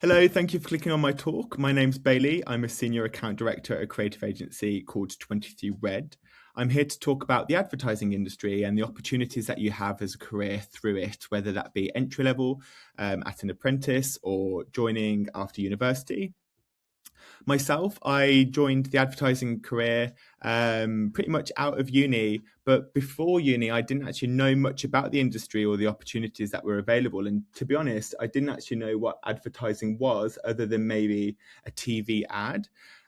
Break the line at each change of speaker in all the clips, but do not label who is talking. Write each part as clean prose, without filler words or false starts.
Hello, thank you for clicking on my talk. My name's Bailey. I'm a senior account director at a creative agency called 23 Red. I'm here to talk about the advertising industry and the opportunities that you have as a career through it, whether that be entry level at an apprentice or joining after university. Myself, I joined the advertising career pretty much out of uni, but before uni, I didn't actually know much about the industry or the opportunities that were available. And to be honest, I didn't actually know what advertising was other than maybe a TV ad.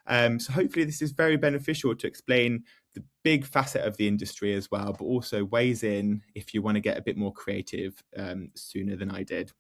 So hopefully, this is very beneficial to explain the big facet of the industry as well, but also weighs in if you want to get a bit more creative sooner than I did.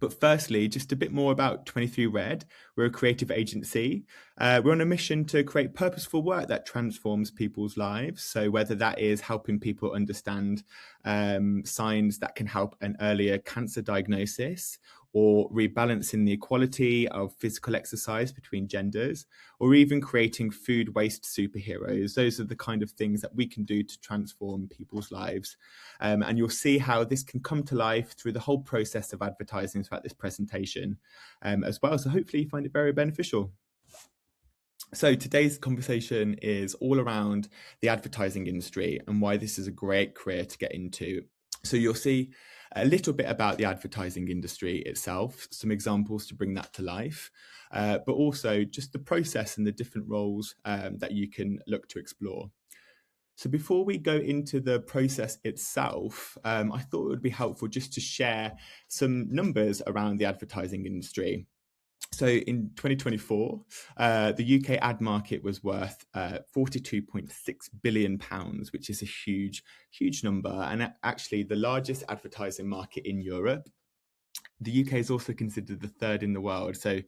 But firstly, just a bit more about 23 Red. We're a creative agency. We're on a mission to create purposeful work that transforms people's lives. So, whether that is helping people understand signs that can help an earlier cancer diagnosis, or rebalancing the equality of physical exercise between genders, or even creating food waste superheroes. Those are the kind of things that we can do to transform people's lives. And you'll see how this can come to life through the whole process of advertising throughout this presentation as well. So hopefully you find it very beneficial. So today's conversation is all around the advertising industry and why this is a great career to get into. So you'll see a little bit about the advertising industry itself, some examples to bring that to life, but also just the process and the different roles that you can look to explore. So before we go into the process itself, I thought it would be helpful just to share some numbers around the advertising industry. So in 2024, the UK ad market was worth £42.6 billion, which is a huge number, and actually the largest advertising market in Europe. The UK is also considered the third in the world. So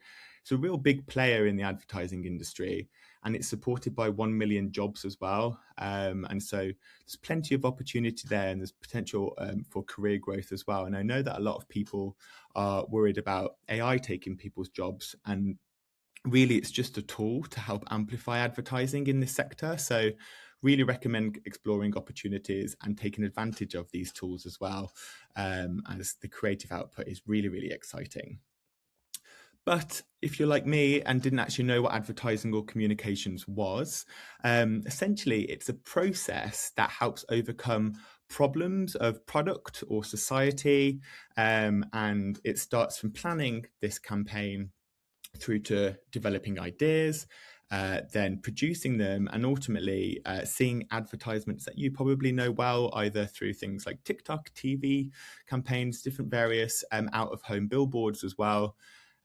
it's a real big player in the advertising industry, and it's supported by 1 million jobs as well. And so there's plenty of opportunity there, and there's potential for career growth as well. And I know that a lot of people are worried about AI taking people's jobs, and really it's just a tool to help amplify advertising in this sector. So really recommend exploring opportunities and taking advantage of these tools as well, as the creative output is really exciting. But if you're like me and didn't actually know what advertising or communications was, essentially it's a process that helps overcome problems of product or society. And it starts from planning this campaign through to developing ideas, then producing them, and ultimately seeing advertisements that you probably know well, either through things like TikTok, TV campaigns, different various out-of-home billboards as well.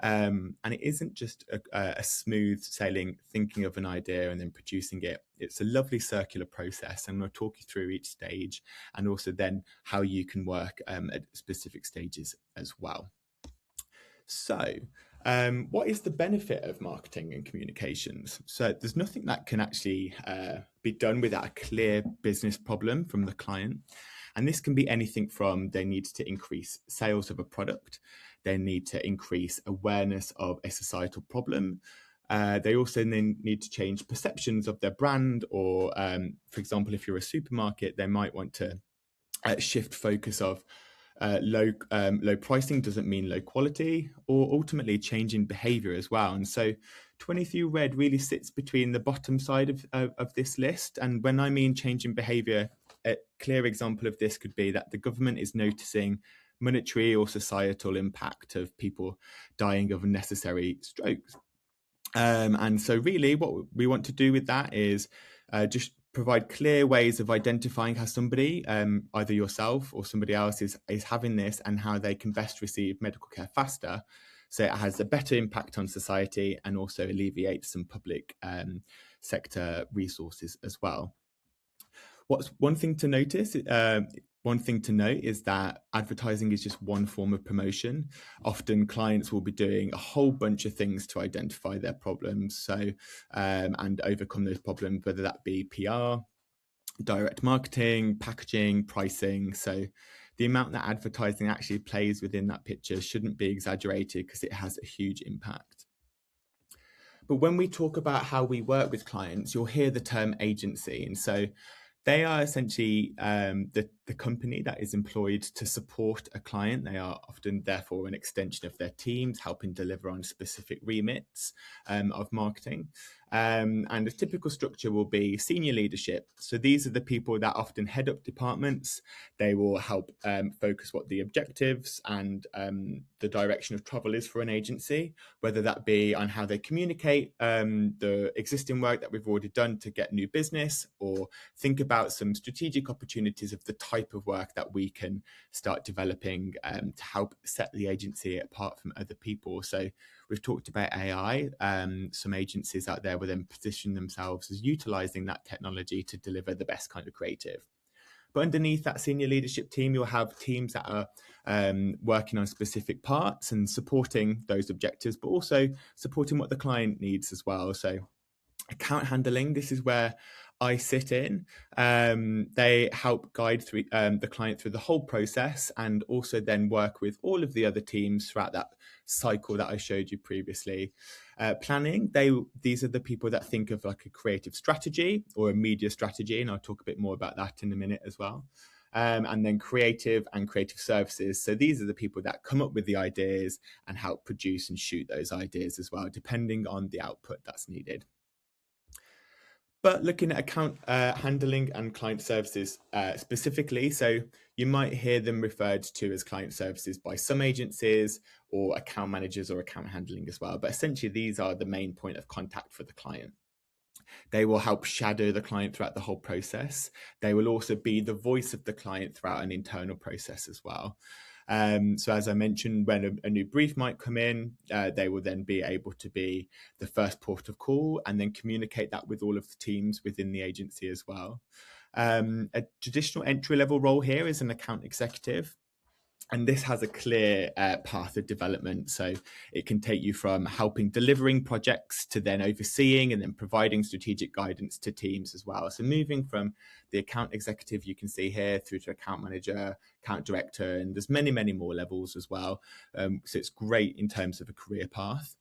And it isn't just a smooth sailing thinking of an idea and then producing it. It's a lovely circular process. I'm going to talk you through each stage and also then how you can work at specific stages as well. So, what is the benefit of marketing and communications? So, there's nothing that can actually be done without a clear business problem from the client. And this can be anything from they need to increase sales of a product, they need to increase awareness of a societal problem. They also then need to change perceptions of their brand, or, for example, if you're a supermarket, they might want to shift focus of low pricing doesn't mean low quality, or ultimately changing behavior as well. And so 23 Red really sits between the bottom side of this list. And when I mean changing behavior, a clear example of this could be that the government is noticing monetary or societal impact of people dying of unnecessary strokes. And so really what we want to do with that is just provide clear ways of identifying how somebody, either yourself or somebody else, is having this, and how they can best receive medical care faster, so it has a better impact on society and also alleviates some public sector resources as well. What's one thing to notice? One thing to note is that advertising is just one form of promotion. Often clients will be doing a whole bunch of things to identify their problems, so and overcome those problems, whether that be PR, direct marketing, packaging, pricing. So the amount that advertising actually plays within that picture shouldn't be exaggerated, because it has a huge impact. But when we talk about how we work with clients, you'll hear the term agency. And so They are essentially the company that is employed to support a client. They are often, therefore, an extension of their teams, helping deliver on specific remits of marketing. And a typical structure will be senior leadership. So these are the people that often head up departments. They will help focus what the objectives and the direction of travel is for an agency, whether that be on how they communicate the existing work that we've already done to get new business, or think about some strategic opportunities of the type of work that we can start developing to help set the agency apart from other people. So we've talked about AI. Some agencies out there will then position themselves as utilizing that technology to deliver the best kind of creative. But underneath that senior leadership team, you'll have teams that are working on specific parts and supporting those objectives, but also supporting what the client needs as well. So account handling, this is where I sit in. They help guide through the client through the whole process, and also then work with all of the other teams throughout that cycle that I showed you previously. Planning, these are the people that think of like a creative strategy or a media strategy, and I'll talk a bit more about that in a minute as well. And then creative and creative services. So these are the people that come up with the ideas and help produce and shoot those ideas as well, depending on the output that's needed. But looking at account handling and client services specifically, so you might hear them referred to as client services by some agencies, or account managers or account handling as well. But essentially, these are the main point of contact for the client. They will help shadow the client throughout the whole process. They will also be the voice of the client throughout an internal process as well. So as I mentioned, when a new brief might come in, they will then be able to be the first port of call and then communicate that with all of the teams within the agency as well. A traditional entry-level role here is an account executive. And this has a clear path of development. So it can take you from helping delivering projects to then overseeing and then providing strategic guidance to teams as well. So moving from the account executive you can see here through to account manager, account director, and there's many, many more levels as well. So it's great in terms of a career path.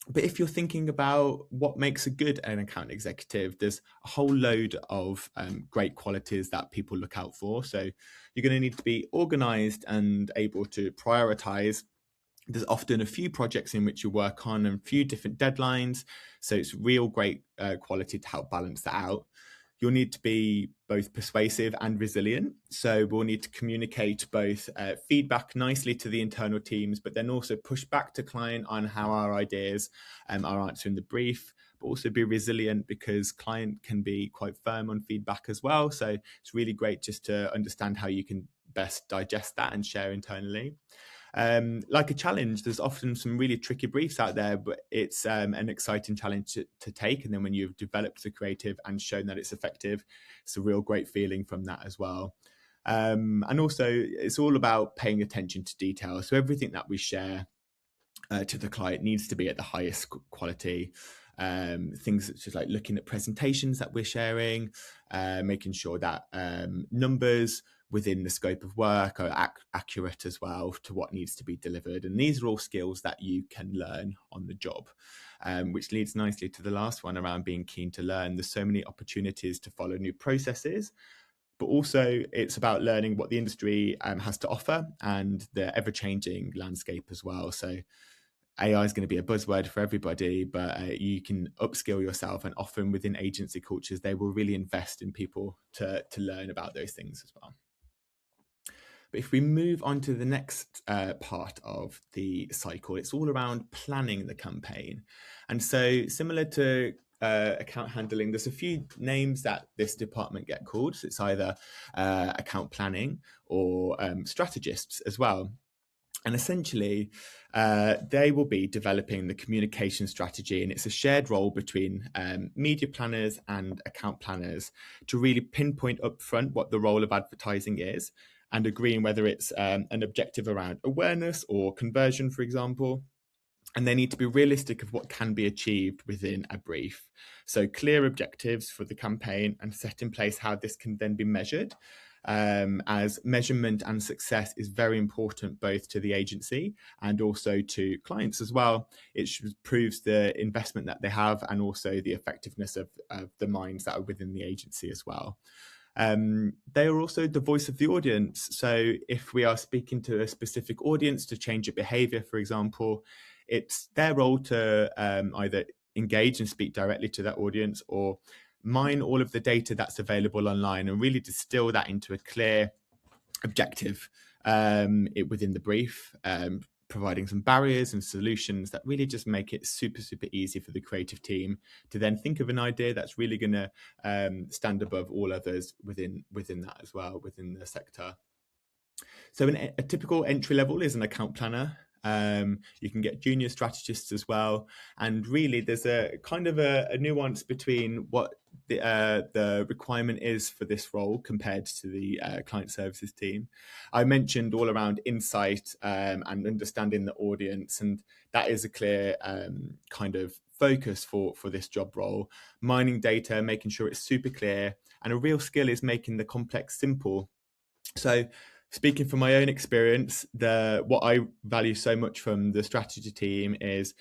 But if you're thinking about what makes a good an account executive, there's a whole load of great qualities that people look out for. So you're going to need to be organized and able to prioritize. There's often a few projects in which you work on and a few different deadlines. So it's real great quality to help balance that out. You'll need to be both persuasive and resilient. So we'll need to communicate both feedback nicely to the internal teams, but then also push back to client on how our ideas are answering the brief, but also be resilient because client can be quite firm on feedback as well. So it's really great just to understand how you can best digest that and share internally. Like a challenge, there's often some really tricky briefs out there, but it's an exciting challenge to take. And then when you've developed the creative and shown that it's effective, it's a real great feeling from that as well. And also, it's all about paying attention to detail. So everything that we share to the client needs to be at the highest quality. Things such as like looking at presentations that we're sharing, making sure that numbers within the scope of work are accurate as well to what needs to be delivered. And these are all skills that you can learn on the job, which leads nicely to the last one around being keen to learn. There's so many opportunities to follow new processes, but also it's about learning what the industry has to offer and the ever-changing landscape as well. So AI is going to be a buzzword for everybody, but you can upskill yourself, and often within agency cultures, they will really invest in people to learn about those things as well. But if we move on to the next part of the cycle, it's all around planning the campaign. And so similar to account handling, there's a few names that this department get called. So it's either account planning or strategists as well. And essentially, they will be developing the communication strategy, and it's a shared role between media planners and account planners to really pinpoint upfront what the role of advertising is, and agreeing whether it's an objective around awareness or conversion, for example. And they need to be realistic of what can be achieved within a brief. So clear objectives for the campaign and set in place how this can then be measured. as measurement and success is very important both to the agency and also to clients as well. It proves the investment that they have and also the effectiveness of the minds that are within the agency as well. They are also the voice of the audience. So if we are speaking to a specific audience to change a behavior, for example, it's their role to either engage and speak directly to that audience or mine all of the data that's available online and really distill that into a clear objective within the brief, providing some barriers and solutions that really just make it super, super easy for the creative team to then think of an idea that's really going to stand above all others within that as well, within the sector. So a typical entry level is an account planner. You can get junior strategists as well. And really, there's a kind of a nuance between what the requirement is for this role compared to the client services team. I mentioned all around insight and understanding the audience, and that is a clear kind of focus for this job role. Mining data, making sure it's super clear, and a real skill is making the complex simple. So speaking from my own experience, what I value so much from the strategy team is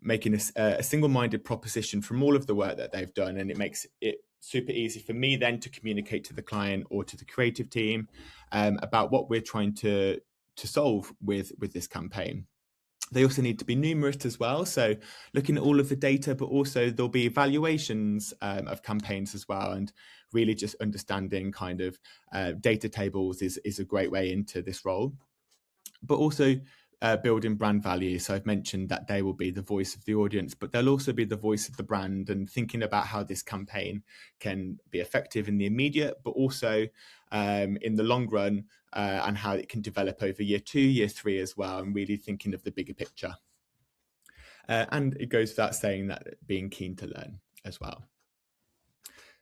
making a single-minded proposition from all of the work that they've done, and it makes it super easy for me then to communicate to the client or to the creative team about what we're trying to solve with this campaign. They also need to be numerous as well. So looking at all of the data, but also there'll be evaluations of campaigns as well. And really just understanding kind of data tables is a great way into this role. But also building brand value. So I've mentioned that they will be the voice of the audience, but they'll also be the voice of the brand and thinking about how this campaign can be effective in the immediate, but also in the long run and how it can develop over year 2, year 3 as well, and really thinking of the bigger picture. And it goes without saying that being keen to learn as well.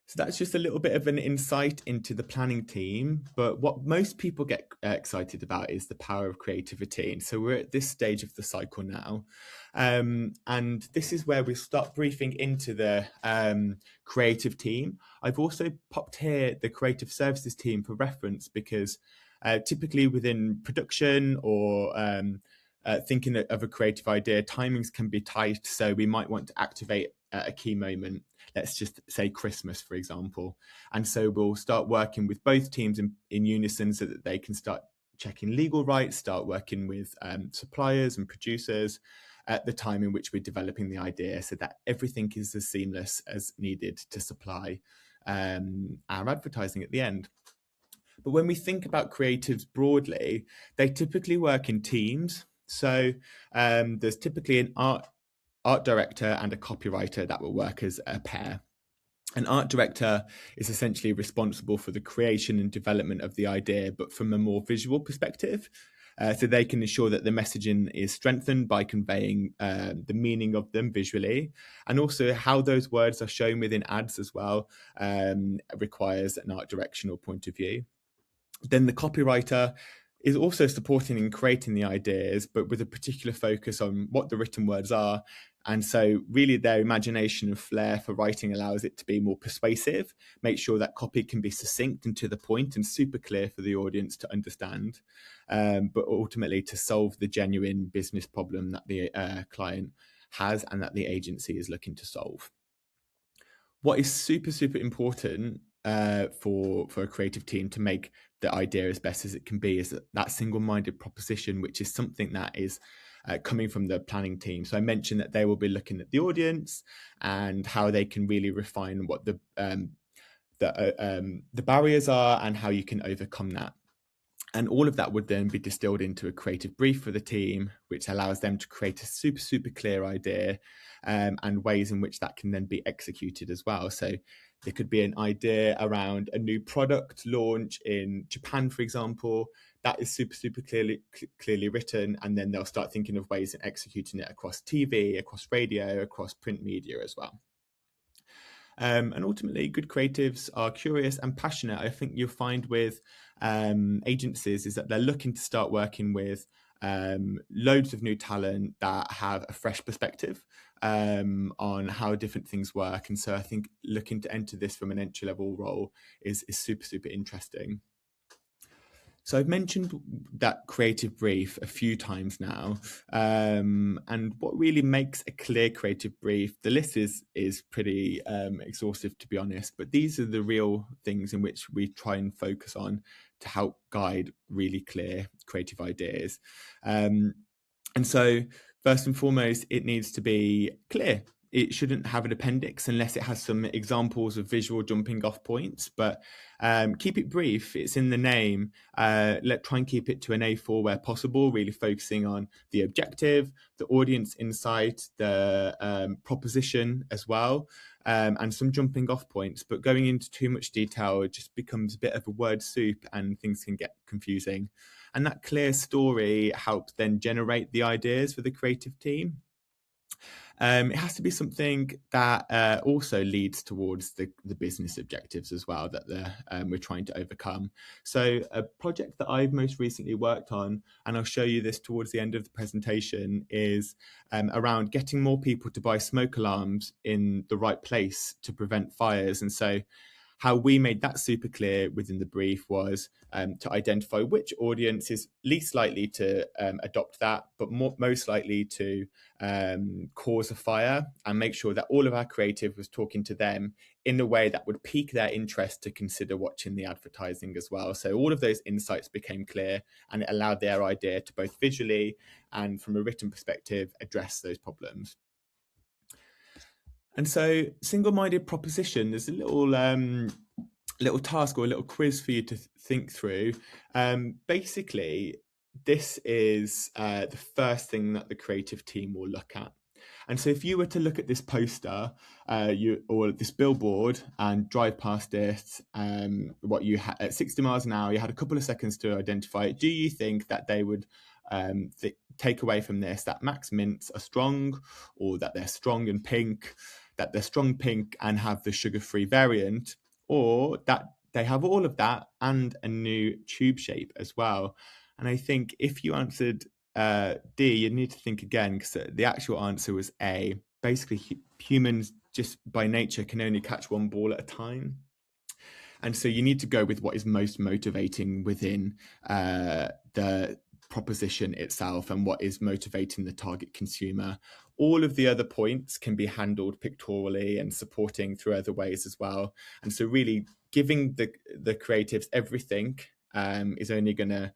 So that's just a little bit of an insight into the planning team. But what most people get excited about is the power of creativity. And so we're at this stage of the cycle now. And this is where we start briefing into the creative team. I've also popped here the creative services team for reference because typically within production or thinking of a creative idea, timings can be tight. So we might want to activate a key moment. Let's just say Christmas, for example. And so we'll start working with both teams in unison so that they can start checking legal rights, start working with suppliers and producers at the time in which we're developing the idea so that everything is as seamless as needed to supply our advertising at the end. But when we think about creatives broadly, they typically work in teams. So there's typically an art director and a copywriter that will work as a pair. An art director is essentially responsible for the creation and development of the idea, but from a more visual perspective. So they can ensure that the messaging is strengthened by conveying the meaning of them visually, and also how those words are shown within ads as well requires an art directional point of view. Then the copywriter is also supporting and creating the ideas, but with a particular focus on what the written words are. And so really their imagination and flair for writing allows it to be more persuasive, make sure that copy can be succinct and to the point and super clear for the audience to understand, but ultimately to solve the genuine business problem that the client has and that the agency is looking to solve. What is super, super important for a creative team to make the idea as best as it can be is that single-minded proposition, which is something that is coming from the planning team. So I mentioned that they will be looking at the audience and how they can really refine what the barriers are and how you can overcome that. And all of that would then be distilled into a creative brief for the team, which allows them to create a super, super clear idea and ways in which that can then be executed as well. So there could be an idea around a new product launch in Japan, for example. That is super, super clearly written. And then they'll start thinking of ways of executing it across TV, across radio, across print media as well. And ultimately, good creatives are curious and passionate. I think you'll find with agencies is that they're looking to start working with loads of new talent that have a fresh perspective on how different things work. And so I think looking to enter this from an entry-level role is super, super interesting. So I've mentioned that creative brief a few times now, and what really makes a clear creative brief, the list is pretty exhaustive, to be honest, but these are the real things in which we try and focus on to help guide really clear creative ideas. And so, first and foremost, it needs to be clear. It shouldn't have an appendix unless it has some examples of visual jumping off points, but keep it brief. It's in the name. Try and keep it to an A4 where possible, really focusing on the objective, the audience insight, the proposition as well, and some jumping off points. But going into too much detail, it just becomes a bit of a word soup and things can get confusing. And that clear story helps then generate the ideas for the creative team. It has to be something that also leads towards the business objectives as well that we're trying to overcome. So a project that I've most recently worked on, and I'll show you this towards the end of the presentation, is around getting more people to buy smoke alarms in the right place to prevent fires. And so how we made that super clear within the brief was to identify which audience is least likely to adopt that, but most likely to cause a fire, and make sure that all of our creative was talking to them in a way that would pique their interest to consider watching the advertising as well. So all of those insights became clear, and it allowed their idea to both visually and from a written perspective address those problems. And so, single-minded proposition, there's a little task or a little quiz for you to think through. Basically, this is the first thing that the creative team will look at. And so if you were to look at this poster or this billboard and drive past it, what you had at 60 miles an hour, you had a couple of seconds to identify it. Do you think that they would take away from this that Max Mints are strong, or that they're strong and pink, that they're strong pink and have the sugar-free variant, or that they have all of that and a new tube shape as well? And I think if you answered D, you need to think again, because the actual answer was A. Basically, humans just by nature can only catch one ball at a time. And so you need to go with what is most motivating within the proposition itself and what is motivating the target consumer. All of the other points can be handled pictorially and supporting through other ways as well. And so really giving the creatives everything is only going to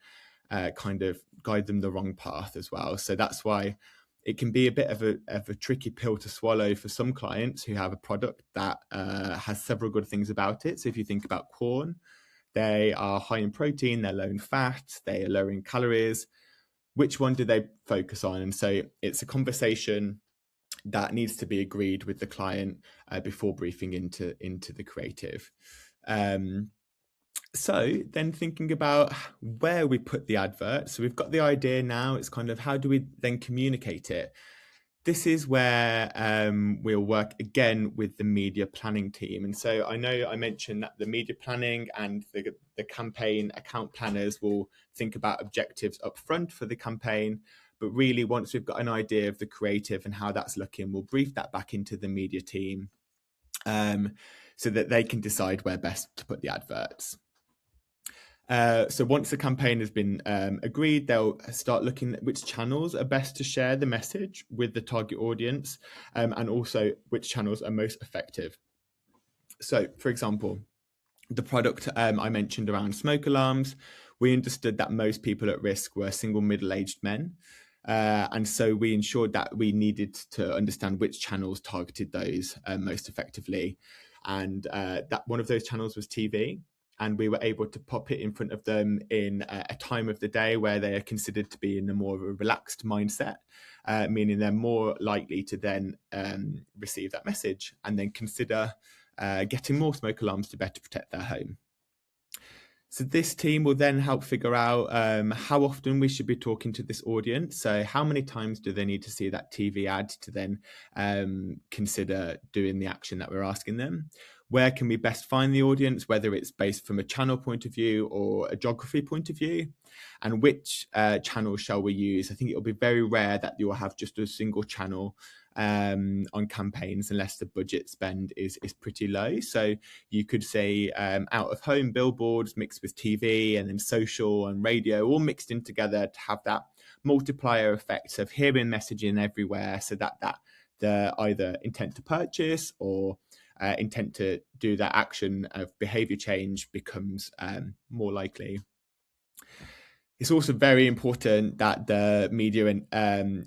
kind of guide them the wrong path as well. So that's why it can be a bit of a tricky pill to swallow for some clients who have a product that has several good things about it. So if you think about corn, they are high in protein, they're low in fat, they are low in calories. Which one do they focus on? And so it's a conversation that needs to be agreed with the client before briefing into the creative. So then thinking about where we put the advert. So we've got the idea now. It's kind of how do we then communicate it? This is where we'll work again with the media planning team. And so I know I mentioned that the media planning and the campaign account planners will think about objectives up front for the campaign. But really, once we've got an idea of the creative and how that's looking, we'll brief that back into the media team so that they can decide where best to put the adverts. So once the campaign has been agreed, they'll start looking at which channels are best to share the message with the target audience, and also which channels are most effective. So, for example, the product I mentioned around smoke alarms, we understood that most people at risk were single middle-aged men. And so we ensured that we needed to understand which channels targeted those most effectively. And that one of those channels was TV. And we were able to pop it in front of them in a time of the day where they are considered to be in a more of a relaxed mindset, meaning they're more likely to then receive that message and then consider getting more smoke alarms to better protect their home. So this team will then help figure out how often we should be talking to this audience. So how many times do they need to see that TV ad to then consider doing the action that we're asking them? where can we best find the audience, whether it's based from a channel point of view or a geography point of view, and which channel shall we use. I think it'll be very rare that you'll have just a single channel on campaigns unless the budget spend is pretty low. So you could say out of home billboards mixed with TV, and then social and radio all mixed in together to have that multiplier effect of hearing messaging everywhere, so that the either intent to purchase or intent to do that action of behavior change becomes more likely. It's also very important that the media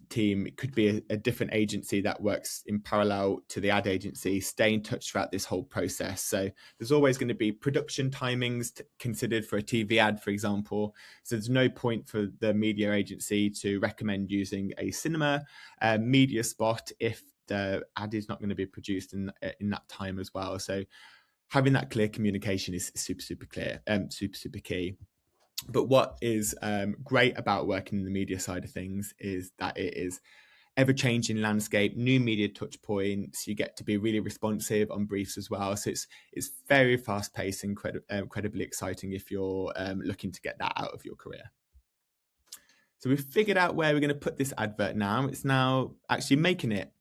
team could be a different agency that works in parallel to the ad agency, stay in touch throughout this whole process. So there's always going to be production timings considered for a TV ad, for example. So there's no point for the media agency to recommend using a cinema media spot if the ad is not going to be produced in that time as well. So having that clear communication is super clear, super key. But what is great about working in the media side of things is that it is ever-changing landscape, new media touch points. You get to be really responsive on briefs as well. So it's very fast-paced and incredibly exciting if you're looking to get that out of your career. So we've figured out where we're going to put this advert now. It's now actually making it.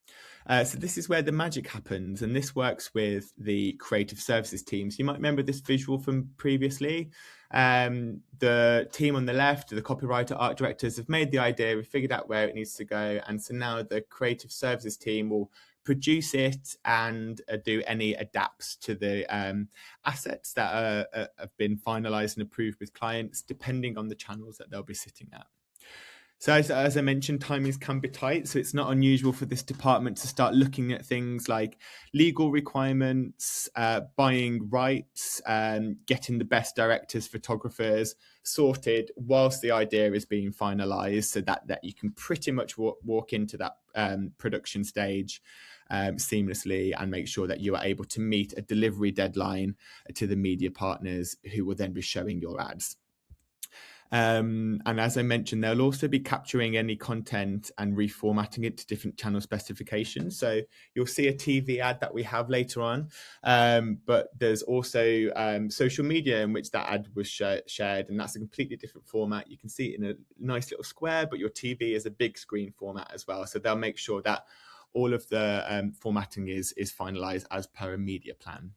So this is where the magic happens, and this works with the creative services teams. You might remember this visual from previously. The team on the left, the copywriter, art directors, have made the idea, we've figured out where it needs to go, and so now the creative services team will produce it and do any adapts to the assets that have been finalized and approved with clients, depending on the channels that they'll be sitting at. So as I mentioned, timings can be tight, so it's not unusual for this department to start looking at things like legal requirements, buying rights, getting the best directors, photographers sorted whilst the idea is being finalised, so that you can pretty much walk into that production stage seamlessly and make sure that you are able to meet a delivery deadline to the media partners who will then be showing your ads. And as I mentioned, they'll also be capturing any content and reformatting it to different channel specifications. So you'll see a TV ad that we have later on, but there's also social media in which that ad was shared, and that's a completely different format. You can see it in a nice little square, but your TV is a big screen format as well. So they'll make sure that all of the formatting is finalized as per a media plan.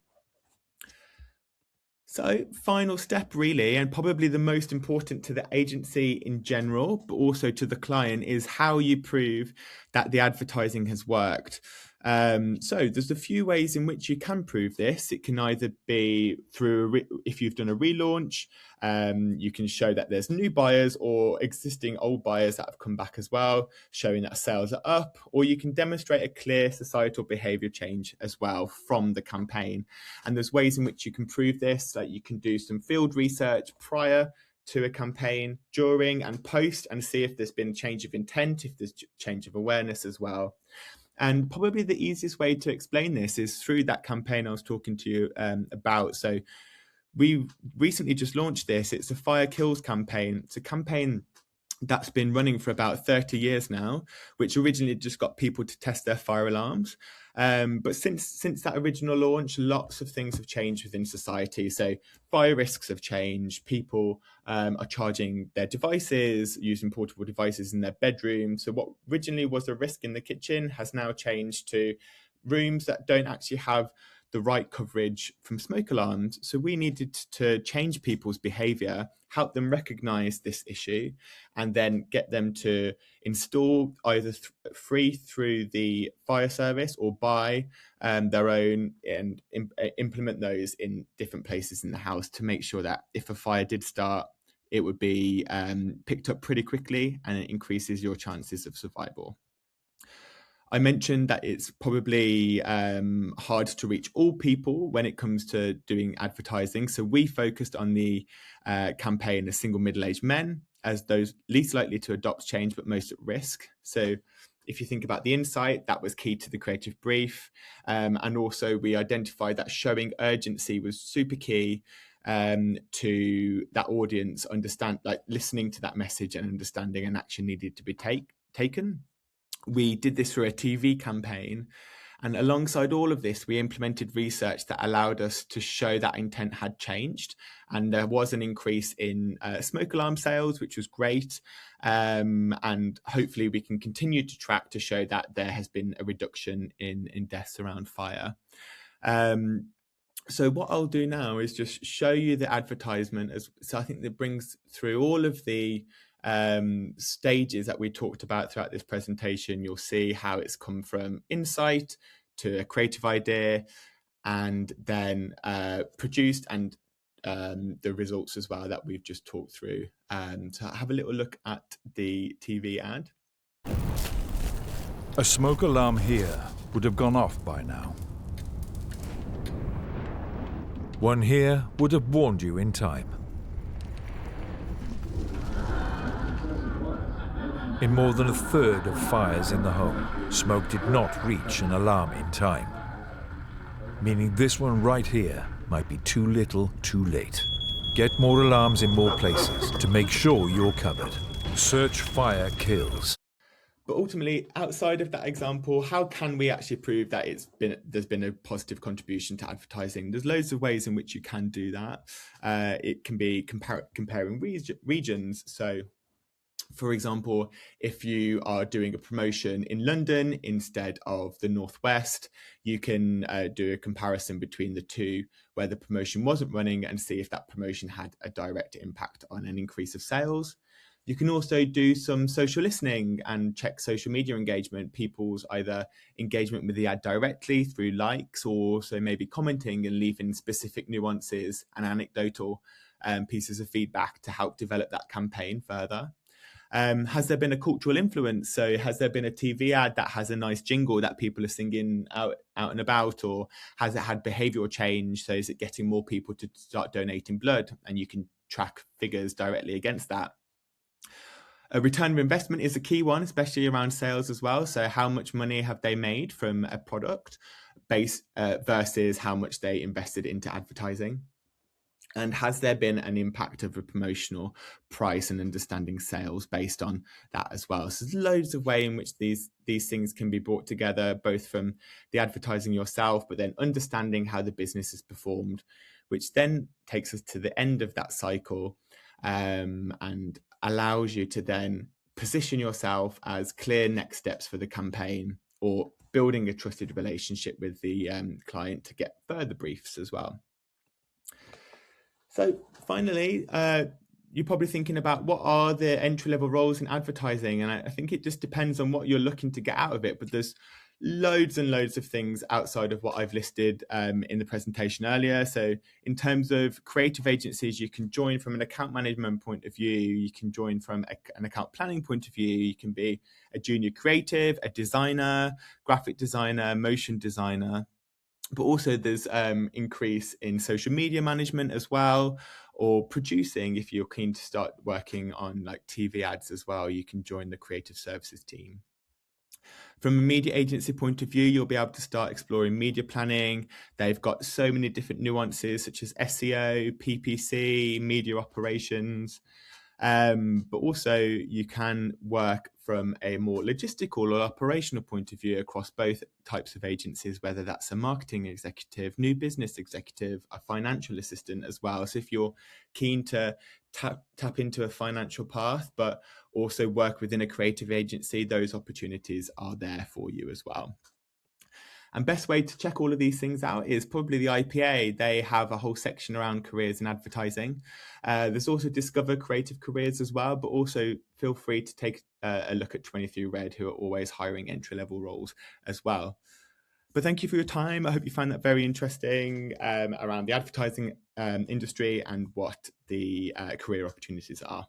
So final step really, and probably the most important to the agency in general, but also to the client, is how you prove that the advertising has worked. So there's a few ways in which you can prove this. It can either be through, if you've done a relaunch, you can show that there's new buyers or existing old buyers that have come back as well, showing that sales are up, or you can demonstrate a clear societal behavior change as well from the campaign. And there's ways in which you can prove this, like you can do some field research prior to a campaign, during and post, and see if there's been a change of intent, if there's change of awareness as well. And probably the easiest way to explain this is through that campaign I was talking to you about. So we recently just launched this. It's a Fire Kills campaign. It's a campaign that's been running for about 30 years now, which originally just got people to test their fire alarms. But since that original launch, lots of things have changed within society. So fire risks have changed. People are charging their devices, using portable devices in their bedroom. So what originally was a risk in the kitchen has now changed to rooms that don't actually have the right coverage from smoke alarms. So we needed to change people's behavior, help them recognize this issue, and then get them to install either free through the fire service or buy their own and implement those in different places in the house to make sure that if a fire did start, it would be picked up pretty quickly, and it increases your chances of survival. I mentioned that it's probably hard to reach all people when it comes to doing advertising. So we focused on the campaign as single middle-aged men, as those least likely to adopt change but most at risk. So if you think about the insight, that was key to the creative brief. And also we identified that showing urgency was super key to that audience, understand, like listening to that message and understanding an action needed to be taken. We did this through a TV campaign, And alongside all of this, we implemented research that allowed us to show that intent had changed. And there was an increase in smoke alarm sales, which was great. And hopefully we can continue to track to show that there has been a reduction in deaths around fire. So what I'll do now is just show you the advertisement. So I think that brings through all of the stages that we talked about throughout this presentation. You'll see how it's come from insight to a creative idea and then produced, and the results as well that we've just talked through. So have a little look at the TV ad.
A smoke alarm here would have gone off by now. One here would have warned you in time. In more than a third of fires in the home, smoke did not reach an alarm in time, meaning this one right here might be too little, too late. Get more alarms in more places to make sure you're covered. Search Fire Kills.
But ultimately, outside of that example, how can we actually prove that there's been a positive contribution to advertising? There's loads of ways in which you can do that. It can be comparing regions. So, for example, if you are doing a promotion in London instead of the Northwest, you can do a comparison between the two where the promotion wasn't running and see if that promotion had a direct impact on an increase of sales. You can also do some social listening and check social media engagement, people's either engagement with the ad directly through likes, or also maybe commenting and leaving specific nuances and anecdotal pieces of feedback to help develop that campaign further. Has there been a cultural influence? So has there been a TV ad that has a nice jingle that people are singing out and about, or has it had behavioural change? So is it getting more people to start donating blood? And you can track figures directly against that. A return of investment is a key one, especially around sales as well. So how much money have they made from a product versus how much they invested into advertising? And has there been an impact of a promotional price and understanding sales based on that as well? So there's loads of ways in which these things can be brought together, both from the advertising yourself, but then understanding how the business has performed, which then takes us to the end of that cycle and allows you to then position yourself as clear next steps for the campaign, or building a trusted relationship with the client to get further briefs as well. So finally, you're probably thinking about what are the entry-level roles in advertising, and I think it just depends on what you're looking to get out of it, but there's loads and loads of things outside of what I've listed in the presentation earlier. So in terms of creative agencies, you can join from an account management point of view, you can join from an account planning point of view, you can be a junior creative, a designer, graphic designer, motion designer. But also there's increase in social media management as well, or producing. If you're keen to start working on like TV ads as well, you can join the creative services team. From a media agency point of view, you'll be able to start exploring media planning. They've got so many different nuances such as SEO, PPC, media operations. But also you can work from a more logistical or operational point of view across both types of agencies, whether that's a marketing executive, new business executive, a financial assistant as well. So if you're keen to tap into a financial path, but also work within a creative agency, those opportunities are there for you as well. And best way to check all of these things out is probably the IPA. They have a whole section around careers in advertising. There's also Discover Creative Careers as well, but also feel free to take a look at 23 Red, who are always hiring entry-level roles as well. But thank you for your time. I hope you found that very interesting around the advertising industry and what the career opportunities are.